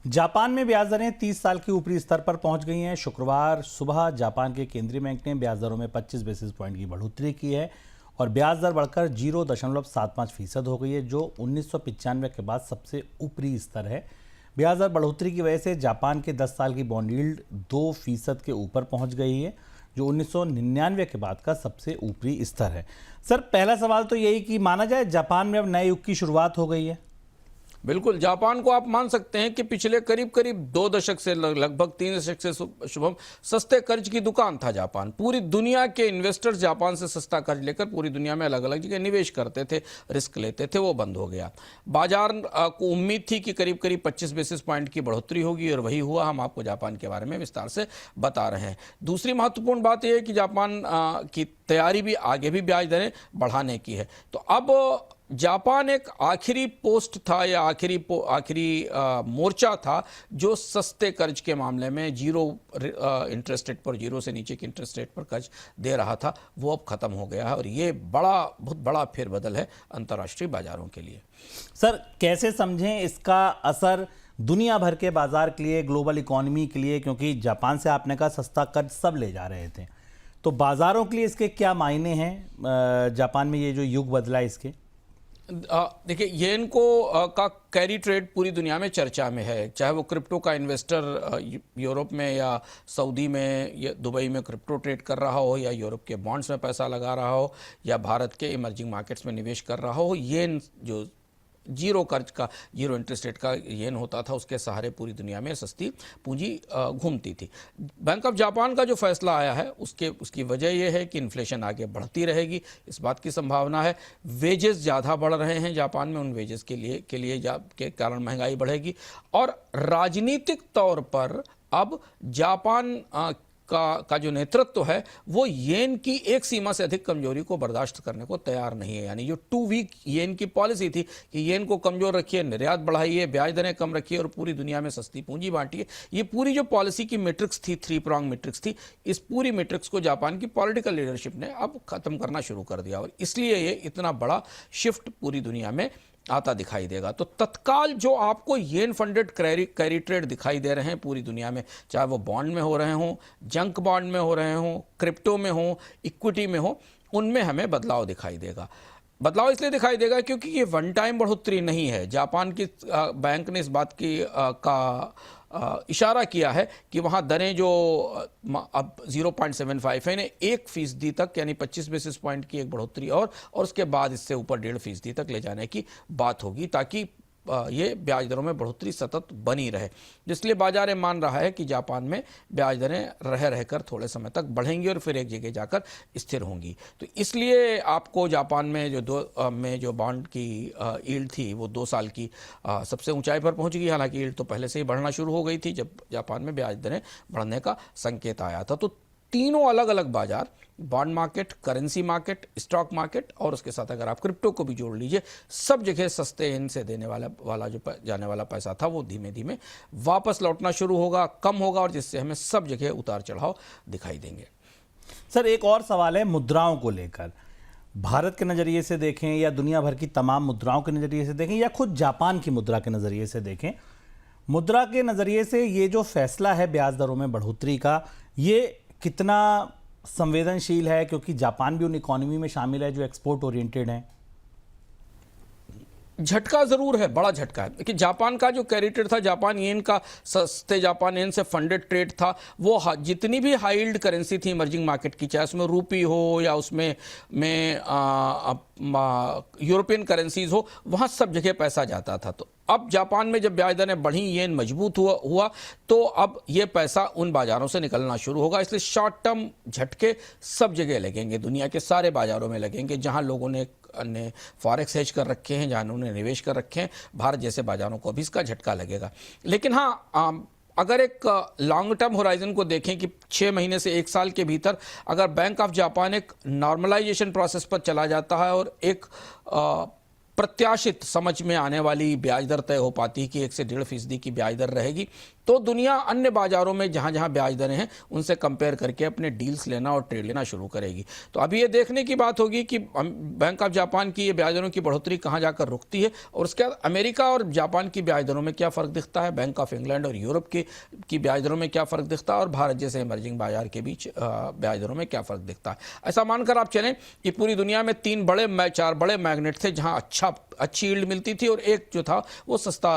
Japan में ब्याज दरें 30 साल के ऊपरी स्तर पर पहुंच गई हैं। शुक्रवार सुबह जापान के केंद्रीय बैंक ने ब्याज दरों में 25 बेसिस पॉइंट की बढ़ोतरी की है और ब्याज दर बढ़कर 0.75% हो गई है, जो 1995 के बाद सबसे ऊपरी स्तर है। ब्याज दर बढ़ोतरी की वजह से जापान के 10 साल की बॉन्ड यील्ड 2% के ऊपर पहुंच गई है, जो 1999 के बाद का सबसे ऊपरी स्तर है। सर, पहला सवाल तो यही कि माना जाए जापान में अब नए युग की शुरुआत हो गई है। बिल्कुल, जापान को आप मान सकते हैं कि पिछले करीब करीब 2 दशक से लगभग 3 दशक से शुभम सस्ते कर्ज की दुकान था जापान। पूरी दुनिया के इन्वेस्टर्स जापान से सस्ता कर्ज लेकर पूरी दुनिया में अलग अलग जगह निवेश करते थे, रिस्क लेते थे, वो बंद हो गया। बाजार को उम्मीद थी कि करीब करीब 25 बेसिस पॉइंट की बढ़ोतरी होगी और वही हुआ। हम आपको जापान के बारे में विस्तार से बता रहे हैं। दूसरी महत्वपूर्ण बात यह है कि जापान की तैयारी भी आगे भी ब्याज दरें बढ़ाने की है। तो अब जापान एक आखिरी पोस्ट था या आखिरी मोर्चा था जो सस्ते कर्ज के मामले में जीरो इंटरेस्ट रेट पर, जीरो से नीचे की इंटरेस्ट रेट पर कर्ज दे रहा था, वो अब खत्म हो गया है और ये बहुत बड़ा फेरबदल है अंतर्राष्ट्रीय बाजारों के लिए। सर, कैसे समझें इसका असर दुनिया भर के बाजार के लिए, ग्लोबल इकोनॉमी के लिए, क्योंकि जापान से आपने कहा सस्ता कर्ज सब ले जा रहे थे, तो बाजारों के लिए इसके क्या मायने हैं? जापान में ये जो युग बदला इसके, देखिए, येन को का कैरी ट्रेड पूरी दुनिया में चर्चा में है। चाहे वो क्रिप्टो का इन्वेस्टर यूरोप में या सऊदी में या दुबई में क्रिप्टो ट्रेड कर रहा हो, या यूरोप के बॉन्ड्स में पैसा लगा रहा हो, या भारत के इमर्जिंग मार्केट्स में निवेश कर रहा हो, येन जो जीरो कर्ज का, जीरो इंटरेस्ट रेट का येन होता था, उसके सहारे पूरी दुनिया में सस्ती पूंजी घूमती थी। बैंक ऑफ जापान का जो फैसला आया है उसकी वजह यह है कि इन्फ्लेशन आगे बढ़ती रहेगी, इस बात की संभावना है। वेजेस ज़्यादा बढ़ रहे हैं जापान में, उन वेजेस के कारण महंगाई बढ़ेगी और राजनीतिक तौर पर अब जापान का जो नेतृत्व है वो येन की एक सीमा से अधिक कमजोरी को बर्दाश्त करने को तैयार नहीं है। यानी जो 2 वीक येन की पॉलिसी थी कि येन को कमजोर रखिए, निर्यात बढ़ाइए, ब्याज दरें कम रखिए और पूरी दुनिया में सस्ती पूंजी बांटिए, ये पूरी जो पॉलिसी की मैट्रिक्स थी, 3 प्रॉन्ग मैट्रिक्स थी, इस पूरी मैट्रिक्स को जापान की पॉलिटिकल लीडरशिप ने अब खत्म करना शुरू कर दिया और इसलिए ये इतना बड़ा शिफ्ट पूरी दुनिया में आता दिखाई देगा। तो तत्काल जो आपको येन फंडेड कैरी ट्रेड दिखाई दे रहे हैं पूरी दुनिया में, चाहे वो बॉन्ड में हो रहे हों, जंक बॉन्ड में हो रहे हों, क्रिप्टो में हो, इक्विटी में हो, उनमें हमें बदलाव दिखाई देगा। बदलाव इसलिए दिखाई देगा क्योंकि ये वन टाइम बढ़ोतरी नहीं है। जापान की बैंक ने इस बात की का इशारा किया है कि वहाँ दरें जो अब 0.75 है, 1% तक, यानी 25 बेसिस पॉइंट की एक बढ़ोतरी और उसके बाद इससे ऊपर 1.5% तक ले जाने की बात होगी, ताकि ये ब्याज दरों में बढ़ोतरी सतत बनी रहे। जिसलिए बाजार मान रहा है कि जापान में ब्याज दरें रहकर थोड़े समय तक बढ़ेंगी और फिर एक जगह जाकर स्थिर होंगी। तो इसलिए आपको जापान में जो बॉन्ड की यील्ड थी वो 2 साल की सबसे ऊंचाई पर पहुंच गई। हालांकि यील्ड तो पहले से ही बढ़ना शुरू हो गई थी जब जापान में ब्याज दरें बढ़ने का संकेत आया था। तो तीनों अलग अलग बाजार, bond market, currency market, stock market और उसके साथ अगर आप क्रिप्टो को भी जोड़ लीजिए, सब जगह सस्ते येन से देने वाला जो जाने वाला पैसा था वो धीमे धीमे वापस लौटना शुरू होगा, कम होगा और जिससे हमें सब जगह उतार चढ़ाव दिखाई देंगे। सर, एक और सवाल है मुद्राओं को लेकर। भारत के नज़रिए से देखें या दुनिया भर की तमाम मुद्राओं के नज़रिए से देखें या खुद जापान की मुद्रा के नज़रिए से देखें, मुद्रा के नज़रिए से ये जो फैसला है ब्याज दरों में बढ़ोतरी का, ये कितना संवेदनशील है? क्योंकि जापान भी उन इकोनॉमी में शामिल है जो एक्सपोर्ट ओरिएंटेड है। झटका जरूर है, बड़ा झटका है। देखिए, जापान का जो कैरी ट्रेड था, जापान येन का, सस्ते जापान येन से फंडेड ट्रेड था, वो जितनी भी हाई यील्ड करेंसी थी इमर्जिंग मार्केट की, चाहे उसमें रूपी हो या उसमें यूरोपियन करेंसीज हो, वहाँ सब जगह पैसा जाता था। तो अब जापान में जब ब्याज दरें बढ़ी, येन मजबूत हुआ तो अब ये पैसा उन बाजारों से निकलना शुरू होगा। इसलिए शॉर्ट टर्म झटके सब जगह लगेंगे, दुनिया के सारे बाजारों में लगेंगे। जहां लोगों ने फॉरेक्स हेज कर रखे हैं, जहां उन्होंने निवेश कर रखे हैं, भारत जैसे बाजारों को भी इसका झटका लगेगा। लेकिन हाँ, अगर एक लॉन्ग टर्म होराइजन को देखें कि 6 महीने से 1 साल के भीतर अगर बैंक ऑफ जापान एक नॉर्मलाइजेशन प्रोसेस पर चला जाता है और एक प्रत्याशित समझ में आने वाली ब्याज दर तय हो पाती है कि 1 से 1.5% की ब्याज दर रहेगी, तो दुनिया अन्य बाजारों में जहां जहां ब्याज दरें हैं उनसे कंपेयर करके अपने डील्स लेना और ट्रेड लेना शुरू करेगी। तो अभी ये देखने की बात होगी कि बैंक ऑफ जापान की ये ब्याज दरों की बढ़ोतरी कहां जाकर रुकती है, और उसके बाद अमेरिका और जापान की ब्याज दरों में क्या फ़र्क दिखता है, बैंक ऑफ इंग्लैंड और यूरोप की ब्याज दरों में क्या फ़र्क दिखता है, और भारत जैसे इमर्जिंग बाजार के बीच ब्याज दरों में क्या फ़र्क दिखता है। ऐसा मानकर आप चलें कि पूरी दुनिया में 4 बड़े मैग्नेट थे जहां अच्छी यील्ड मिलती थी, और एक जो था वो सस्ता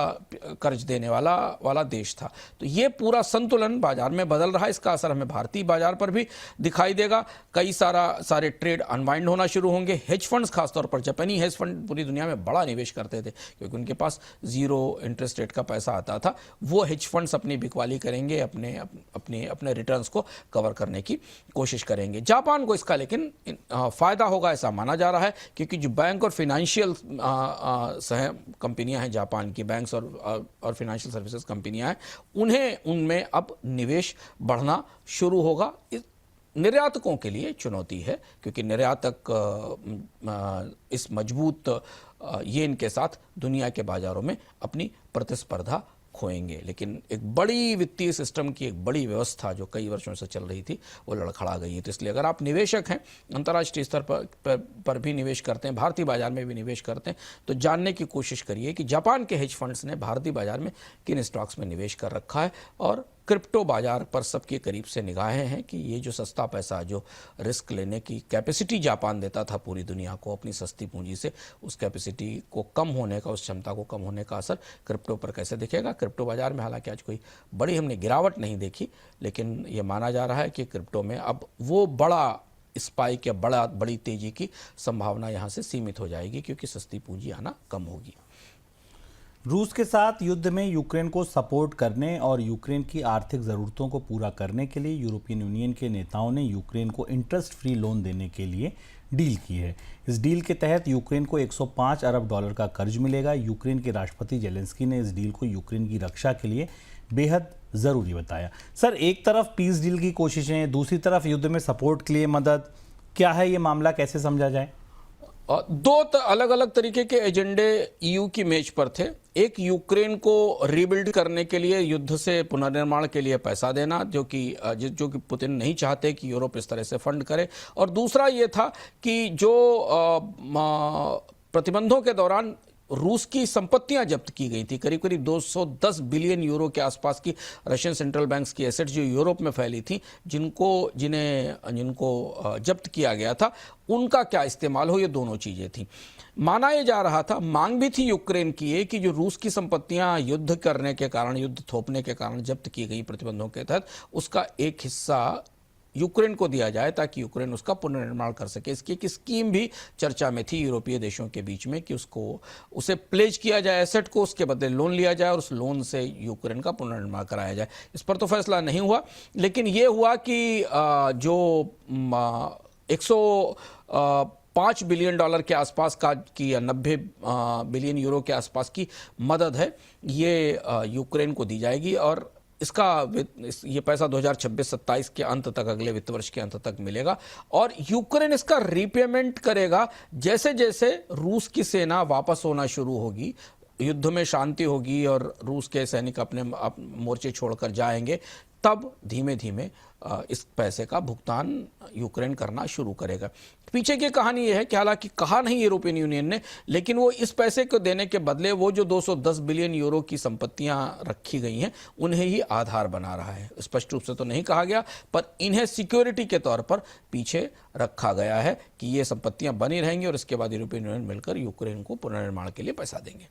कर्ज देने वाला देश था। तो ये पूरा संतुलन बाजार में बदल रहा है। इसका असर हमें भारतीय बाजार पर भी दिखाई देगा। कई सारे ट्रेड अनवाइंड होना शुरू होंगे। हेज फंड्स, खासतौर पर जापानी हेज फंड पूरी दुनिया में बड़ा निवेश करते थे क्योंकि उनके पास 0 इंटरेस्ट रेट का पैसा आता था। वो हेज फंड्स अपनी बिकवाली करेंगे, अपने रिटर्न्स को कवर करने की कोशिश करेंगे। जापान को इसका लेकिन फायदा होगा ऐसा माना जा रहा है, क्योंकि जो बैंक और फिनेंशियल कंपनियां हैं जापान की, बैंक्स और फिनेंशियल सर्विसेज कंपनियां हैं, उनमें अब निवेश बढ़ना शुरू होगा। निर्यातकों के लिए चुनौती है, क्योंकि निर्यातक इस मजबूत येन के साथ दुनिया के बाजारों में अपनी प्रतिस्पर्धा खोएंगे। लेकिन एक बड़ी वित्तीय सिस्टम की एक बड़ी व्यवस्था जो कई वर्षों से चल रही थी वो लड़खड़ा गई है। तो इसलिए अगर आप निवेशक हैं, अंतर्राष्ट्रीय स्तर पर भी निवेश करते हैं, भारतीय बाजार में भी निवेश करते हैं, तो जानने की कोशिश करिए कि जापान के हेज फंड्स ने भारतीय बाजार में किन स्टॉक्स में निवेश कर रखा है। और क्रिप्टो बाजार पर सबके करीब से निगाहें हैं कि ये जो सस्ता पैसा, जो रिस्क लेने की कैपेसिटी जापान देता था पूरी दुनिया को अपनी सस्ती पूंजी से, उस कैपेसिटी को कम होने का, उस क्षमता को कम होने का असर क्रिप्टो पर कैसे दिखेगा। क्रिप्टो बाजार में हालांकि आज कोई बड़ी हमने गिरावट नहीं देखी, लेकिन ये माना जा रहा है कि क्रिप्टो में अब वो बड़ा स्पाइक या बड़ी तेजी की संभावना यहाँ से सीमित हो जाएगी, क्योंकि सस्ती पूंजी आना कम होगी। रूस के साथ युद्ध में यूक्रेन को सपोर्ट करने और यूक्रेन की आर्थिक ज़रूरतों को पूरा करने के लिए यूरोपियन यूनियन के नेताओं ने यूक्रेन को इंटरेस्ट फ्री लोन देने के लिए डील की है। इस डील के तहत यूक्रेन को $105 अरब का कर्ज मिलेगा। यूक्रेन के राष्ट्रपति जेलेंस्की ने इस डील को यूक्रेन की रक्षा के लिए बेहद ज़रूरी बताया। सर, एक तरफ पीस डील की कोशिशें, दूसरी तरफ युद्ध में सपोर्ट के लिए मदद, क्या है ये मामला, कैसे समझा जाए? दो अलग अलग तरीके के एजेंडे ईयू की मेज पर थे। एक यूक्रेन को रीबिल्ड करने के लिए, युद्ध से पुनर्निर्माण के लिए पैसा देना, जो कि पुतिन नहीं चाहते कि यूरोप इस तरह से फंड करे। और दूसरा ये था कि जो प्रतिबंधों के दौरान रूस की संपत्तियां जब्त की गई थी, करीब करीब 210 बिलियन यूरो के आसपास की रशियन सेंट्रल बैंक्स की एसेट्स जो यूरोप में फैली थी, जिनको जब्त किया गया था, उनका क्या इस्तेमाल हो, ये दोनों चीज़ें थी। माना यह जा रहा था, मांग भी थी यूक्रेन की ये, कि जो रूस की संपत्तियां युद्ध करने के कारण, युद्ध थोपने के कारण जब्त की गई प्रतिबंधों के तहत, उसका एक हिस्सा यूक्रेन को दिया जाए ताकि यूक्रेन उसका पुनर्निर्माण कर सके। इसकी एक स्कीम भी चर्चा में थी यूरोपीय देशों के बीच में कि उसे प्लेज किया जाए एसेट को, उसके बदले लोन लिया जाए और उस लोन से यूक्रेन का पुनर्निर्माण कराया जाए। इस पर तो फैसला नहीं हुआ, लेकिन ये हुआ कि जो 105 बिलियन डॉलर के आसपास का की, या 90 बिलियन यूरो के आसपास की मदद है, ये यूक्रेन को दी जाएगी। और ये पैसा 2026-27 के अंत तक, अगले वित्त वर्ष के अंत तक मिलेगा। और यूक्रेन इसका रीपेमेंट करेगा जैसे जैसे रूस की सेना वापस होना शुरू होगी, युद्ध में शांति होगी और रूस के सैनिक अपने मोर्चे छोड़कर जाएंगे, तब धीमे धीमे इस पैसे का भुगतान यूक्रेन करना शुरू करेगा। पीछे की कहानी यह है कि हालांकि कहा नहीं यूरोपियन यूनियन ने, लेकिन वो इस पैसे को देने के बदले वो जो 210 बिलियन यूरो की संपत्तियां रखी गई हैं, उन्हें ही आधार बना रहा है। स्पष्ट रूप से तो नहीं कहा गया, पर इन्हें सिक्योरिटी के तौर पर पीछे रखा गया है कि ये संपत्तियां बनी रहेंगी और इसके बाद यूरोपियन यूनियन मिलकर यूक्रेन को पुनर्निर्माण के लिए पैसा देंगे।